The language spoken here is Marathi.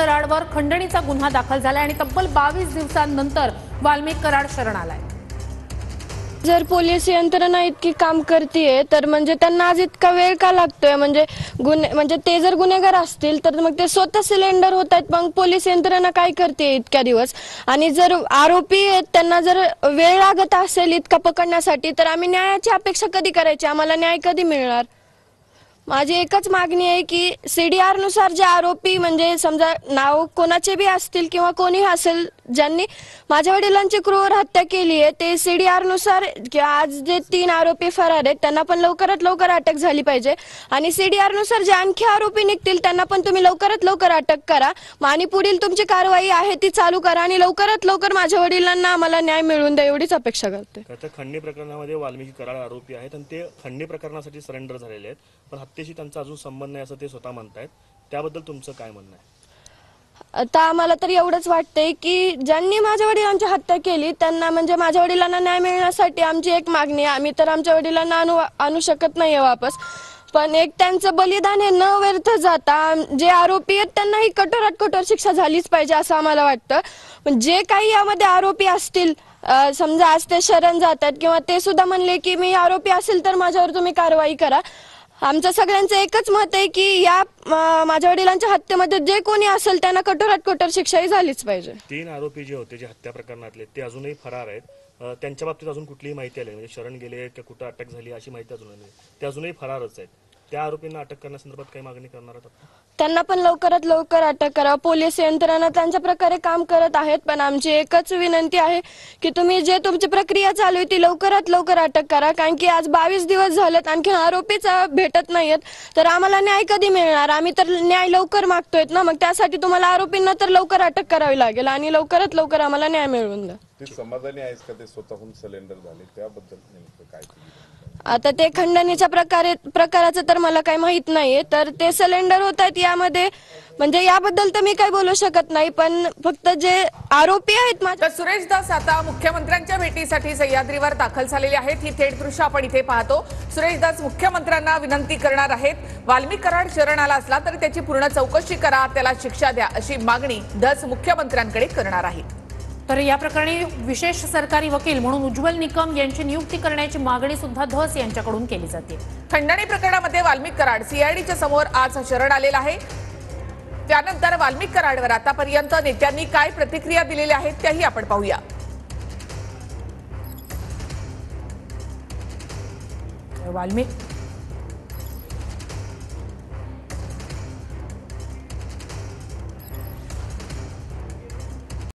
कराडवर खंडणीचा गुन्हा दाखल झालाय आणि तब्बल 22 दिवसांनंतर वाल्मिक कराड शरण आलाय। जर पोलीस यंत्रणा इतकी काम करतेय तर म्हणजे त्यांना आज इतका वेळ का लागतोय? म्हणजे ते जर गुन्हेगार असतील तर मग ते स्वतः सिलेंडर होत आहेत, मग पोलीस यंत्रणा काय करते इतक्या दिवस? आणि जर आरोपी आहेत त्यांना जर वेळ लागत असेल इतका पकडण्यासाठी तर आम्ही न्यायाची अपेक्षा कधी करायची? आम्हाला न्याय कधी मिळणार? माझी एकच मागणी आहे की सीडीआर नुसार जे आरोपी म्हणजे समजा नाव कोणाचे बी असतील किंवा कोणी असेल ज्यांनी माझ्या वडिलांची क्रूर हत्या केली आहे, ते सीडीआर नुसार आज जे 3 आरोपी फरार आहेत त्यांना पण लवकरात लवकर अटक झाली पाहिजे आणि सीडीआर नुसार जे आणखी आरोपी निघतील त्यांना पण तुम्ही लवकरात लवकर अटक करा आणि पुढील तुमची कारवाई आहे ती चालू करा आणि लवकरात लवकर माझ्या वडिलांना आम्हाला न्याय मिळवून द्या एवढीच अपेक्षा करते। आता खंडणी प्रकरणामध्ये वाल्मिकी कराड आरोपी आहेत आणि ते खंडणी प्रकरणासाठी सरेंडर झालेले आहेत, पण हत्येशी त्यांचा अजून संबंध नाही असं ते स्वतः म्हणतायत। त्याबद्दल तुमचं काय म्हणणं आहे? आता आम्हाला तर एवढंच वाटतंय की ज्यांनी माझ्या वडिलांची हत्या केली त्यांना म्हणजे माझ्या वडिलांना न्याय मिळण्यासाठी आमची एक मागणी आहे। आम्ही तर आमच्या वडिलांना आणू शकत नाहीये वापस, पण एक त्यांचं बलिदान हे न व्यर्थ जाता जे आरोपी आहेत त्यांनाही कठोरात कठोर शिक्षा झालीच पाहिजे असं आम्हाला वाटतं। पण जे काही यामध्ये आरोपी असतील, समजा आज ते शरण जातात किंवा ते सुद्धा म्हणले की मी आरोपी असेल तर माझ्यावर तुम्ही कारवाई करा, आमचं सगळ्यांचं एकच मत आहे की या माझ्या वडिलांच्या हत्येमध्ये जे कोणी असेल त्यांना कठोरात कठोर शिक्षाही झालीच पाहिजे। 3 आरोपी जे होते जे हत्या प्रकरणातले ते अजूनही फरार आहेत, त्यांच्या बाबतीत अजून कुठलीही माहिती आली म्हणजे शरण गेले की कुठं अटक झाली अशी माहिती अजून नाही, ते अजूनही फरारच आहेत। त्या आरोपींना अटक करण्यासंदर्भात काही मागणी करणार आहात? त्यांना पण लवकरात लवकर अटक करा। पोलीस यंत्रणा त्यांच्या प्रकारे काम करत आहेत, पण आमची एकच विनंती आहे की तुम्ही जे तुमची प्रक्रिया चालू आहे ती लवकरात लवकर अटक करा, कारण की आज 22 दिवस झालेत आणखी आरोपीच भेटत नाहीयेत, तर आम्हाला न्याय कधी मिळणार? आम्ही तर न्याय लवकर मागतोय ना, मग त्यासाठी तुम्हाला आरोपींना तर लवकर अटक करावी लागेल आणि लवकरात लवकर आम्हाला न्याय मिळवून द्या। ते समाधानी आहेस का ते स्वतःहून सिलेंडर झाले त्याबद्दल नेमकं काय? आता ते खंडणीच्या प्रकाराचं तर मला काही माहित नाहीये, तर ते सिलेंडर होत आहेत यामध्ये म्हणजे याबद्दल तर मी काही बोलू शकत नाही, पण फक्त जे आरोपी आहेत तर सुरेश दास आता मुख्यमंत्र्यांच्या भेटीसाठी सह्याद्रीवर दाखल झालेले आहेत। ही थेट दृश्य आपण इथे पाहतो। सुरेश दास मुख्यमंत्र्यांना विनंती करणार आहेत, वाल्मिक कराड शरण आला असला तरी त्याची पूर्ण चौकशी करा, त्याला शिक्षा द्या अशी मागणी धस मुख्यमंत्र्यांकडे करणार आहेत। तर या प्रकरणी विशेष सरकारी वकील म्हणून उज्ज्वल निकम यांची नियुक्ती करण्याची मागणी सुद्धा धस यांच्याकडून केली जाते। खंडणी प्रकरणामध्ये वाल्मिक कराड सीआयडीच्या समोर आज शरण आलेला आहे। त्यानंतर वाल्मिक कराडवर आतापर्यंत नेत्यांनी काय प्रतिक्रिया दिलेल्या आहेत त्याही आपण पाहूया। वाल्मिक